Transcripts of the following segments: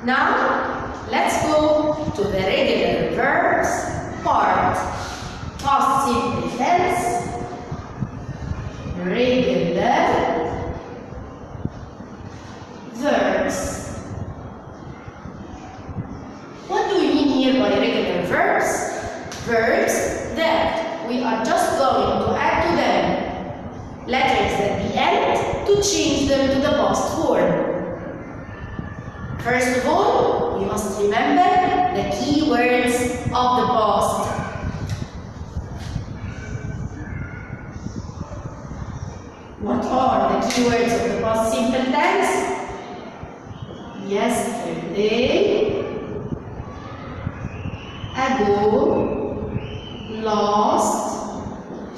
Now, let's go to the regular verbs part. Past simple tense, regular verbs. What do we mean here by regular verbs? Verbs that we are just going to add to them letters at the end to change them to the past form. First of all, we must remember the key words of the past. What are the key words of the past simple tense? Yesterday, ago, last,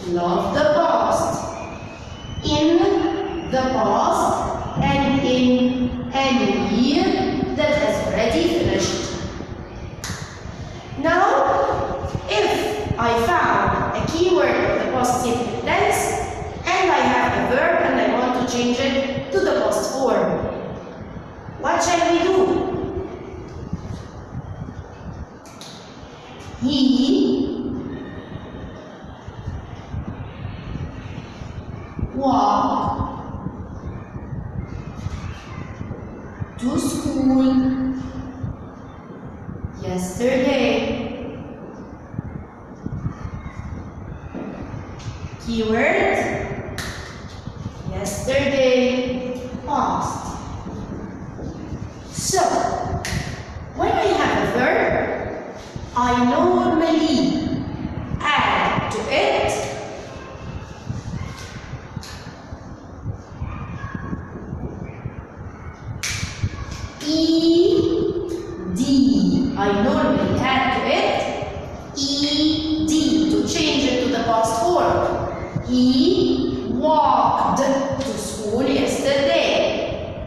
love the past, in the past, and in any year that has already finished. Now, if I found a keyword of the past simple tense and I have a verb and I want to change it to the past form, what shall we do? He walked to school yesterday. Keyword yesterday, past. So, when I have a verb, I normally add to it ed. I normally add to it ed to change it to the past form. He walked to school yesterday.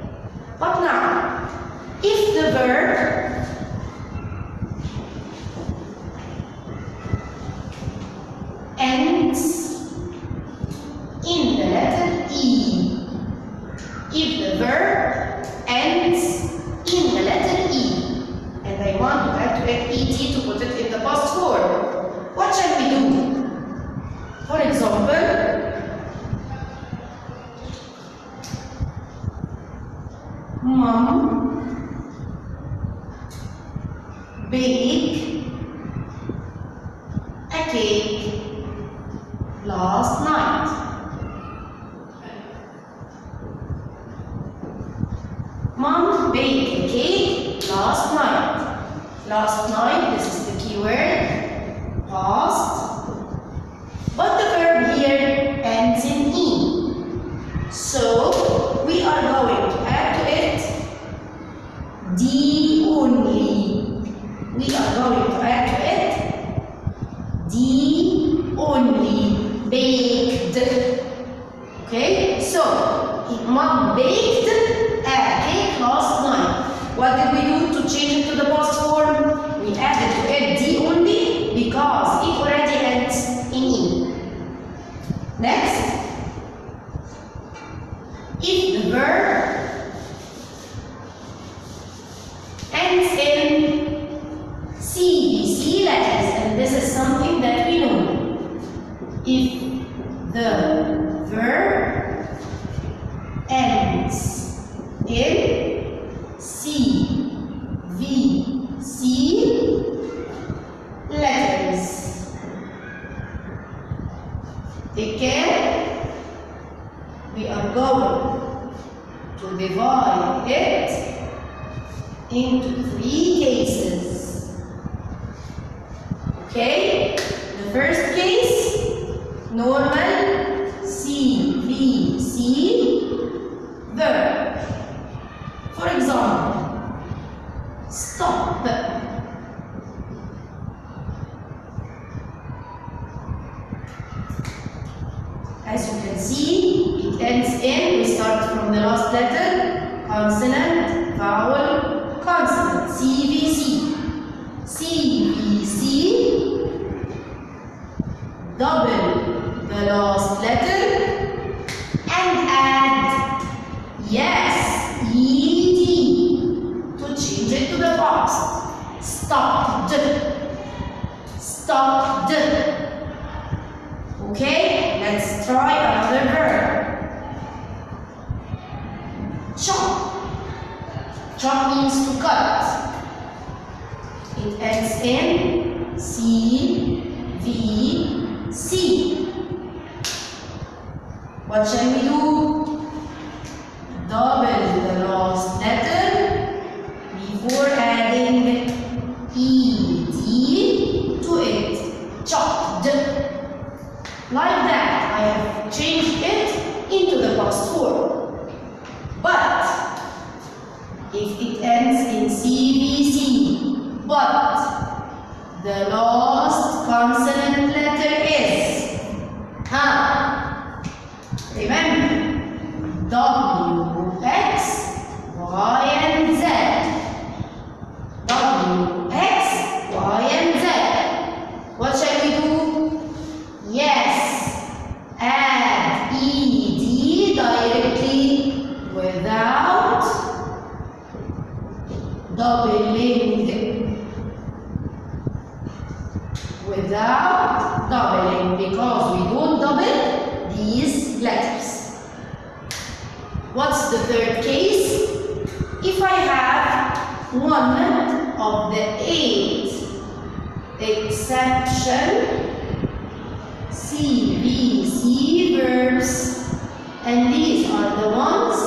But now, if the verb ends in the letter E, if the verb ends in the letter E, and I want to add to it ed to put it in the past form, what shall we do? For example, Mom baked a cake last night. Mom baked a cake last night. Last night, this is the keyword, past. But the verb here ends in E. So, we are going to add to it D only. We are going to add to it D only. Baked. Okay? So, Mom baked a cake last night. What did we do to change it to the past form? We added to it D only because it already ends in E. Next, if the verb ends in CBC letters, and this is something that we know. If the verb ends in CVC letters, take care, we are going to divide it into 3 cases. Okay? The first case, normal CVC verb. For example, stop. As you can see, it ends in, we start from the last letter, consonant, vowel, consonant, CVC. CVC, double the last letter, and add, yes, ED, to change it stopped. Okay, let's try another verb. Chop. Chop means to cut. It ends in C-V-C. What shall we do? Double the last letter before adding ed to it. Chopped. Like that, I have changed it into the past form. But if it ends in CVC, but the last consonant letter is remember, W, X, Y, and Z. W, X, Y, and Z. What shall we do? Yes, add ED directly without doubling. Without doubling, because we don't double these letters. What's the third case? If I have one of the 8 exception CVC verbs, and these are the ones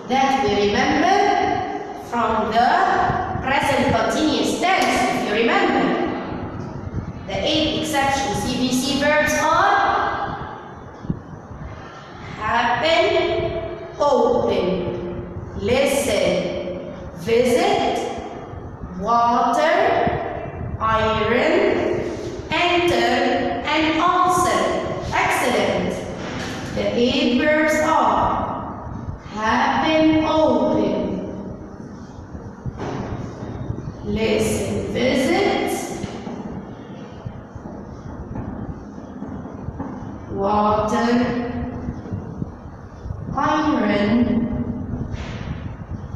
that we remember from the present continuous tense. If you remember, the 8 exception CVC verbs are happen, open, listen, visit, water, iron, enter, and answer. Excellent. The 8 verbs are happen, open, listen, visit, water, iron,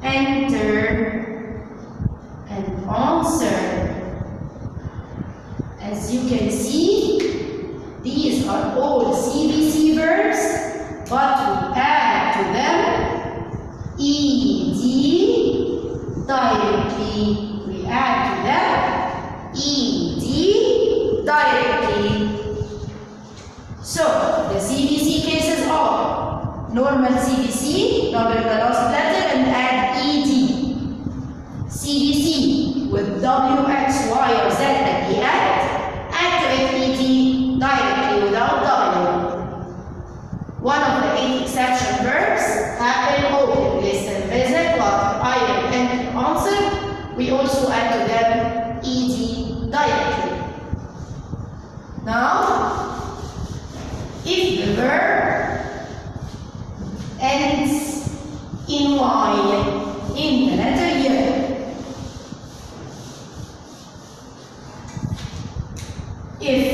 enter, and answer. As you can see, these are all CVC verbs, but we add to them ED directly. We add to them ED directly. So, the CVC cases are normal CVC, double the last letter and add ED. CVC with W, X, Y, or Z at the end, add to it ED directly without doubling. One of the 8 exception verbs, happen, open, listen, visit, water, iron, enter, answer, we also add to them ED directly. Now, if the verb ends in Y, in the letter Y, if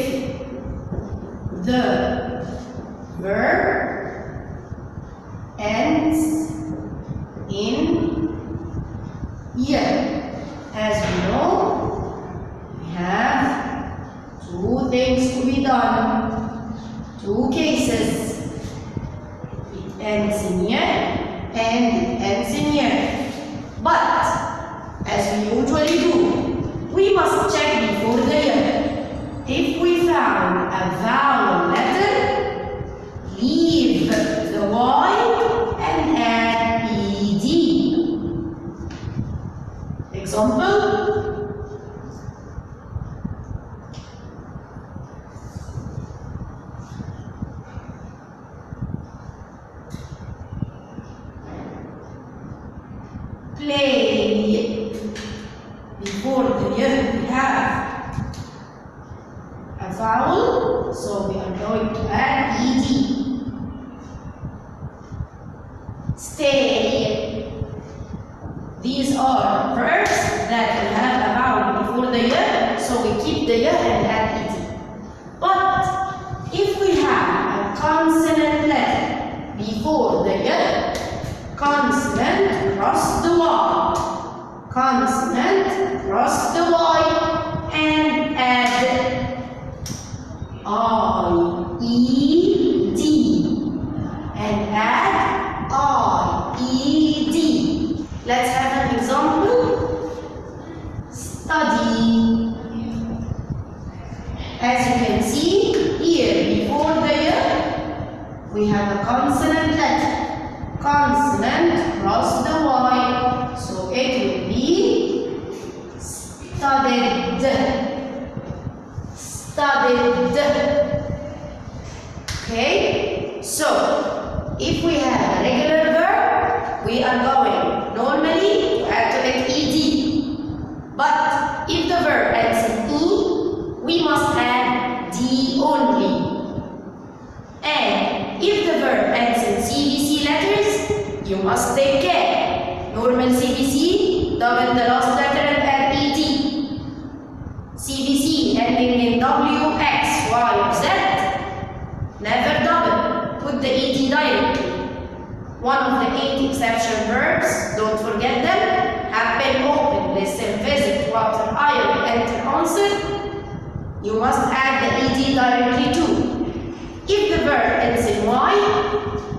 the verb ends in Y, as we know, we have 2 things to be done. 2 cases. It ends in Y and it ends in Y. But, as we usually do, we must check before the Y. If we found a vowel letter, leave the Y and add ED. Example. Play. Before the Y we have a vowel, so we are going to add ED. Stay. These are verbs that will have a vowel before the Y, so we keep the Y and add ED. But if we have a consonant letter before the Y, consonant cross the Y, consonant cross the Y, and add I-E-D and add I-E-D. Let's have an example. Study. As you can see here, before the year, we have a consonant letter. Consonant plus the Y. So it will be studied. Studied. Okay? So, if we have a regular verb, we are going normally to add to it ed. But if the verb ends in e, we must add d only. And if the verb ends in CVC letters, you must take care. Normal CVC, double the last letter and add ed. CVC ending in W, X, Y, or Z, never double. Put the ed directly. One of the 8 exception verbs, don't forget them, happen, open, listen, visit, water, iron, enter, answer. You must add the ed directly too. If the verb ends in Y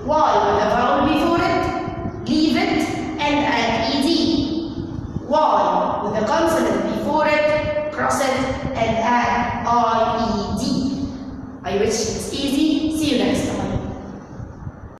with a vowel before it, leave it and add ed. Y with a consonant before it, cross it and add IED. I wish it's easy.